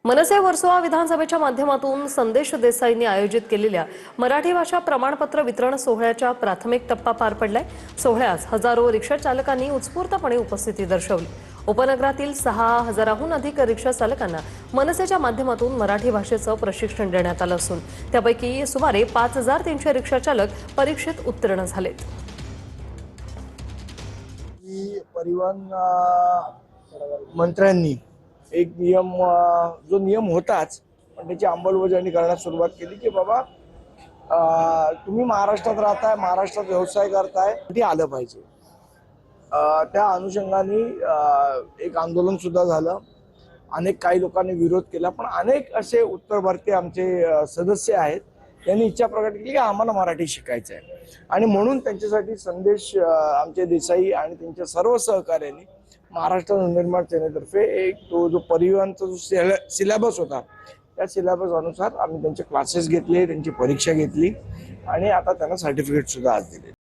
मनसे वर्सोवा विधानसभेच्या माध्यमातून संदेश देसाईंनी आयोजित केलेल्या मराठी भाषा प्रमाणपत्र वितरण सोहळ्याचा प्राथमिक टप्पा पार पडलाय। सोहळ्यास हजारो रिक्षा चालकांनी उत्स्फूर्तपणे उपस्थिती दर्शवली। उपनगरातील 6,000हून अधिक रिक्षा चालकांना मनसेच्या माध्यमातून मराठी भाषेचं प्रशिक्षण देण्यात आलं असून त्यापैकी सुमारे 5,300 रिक्षा चालक परीक्षेत उत्तीर्ण झालेत। परिवहन मंत्र्यांनी एक जो नियम होताच पण त्याची अंमलबजावणी करण्यास सुरुवात केली की बाबा तुम्ही महाराष्ट्रात राहताय, महाराष्ट्रात व्यवसाय करताय, ते आलं पाहिजे। त्या अनुषंगाने एक आंदोलन सुद्धा झालं। काही लोकांनी विरोध केला, पण अनेक असे उत्तर भारतीय आमचे सदस्य आहेत त्यांनी इच्छा प्रकट केली की आम्हाला मराठी शिकायचं आहे आणि म्हणून त्यांच्यासाठी संदेश आमचे देसाई आणि त्यांच्या सर्व सहकार्यांनी महाराष्ट्र नवनिर्माण सेनेतर्फे एक जो परिवहनचा जो सिलेबस होता त्या सिलेबस अनुसार आम्ही त्यांचे क्लासेस घेतले, त्यांची परीक्षा घेतली आणि आता त्यांना सर्टिफिकेट सुद्धा आज दिले।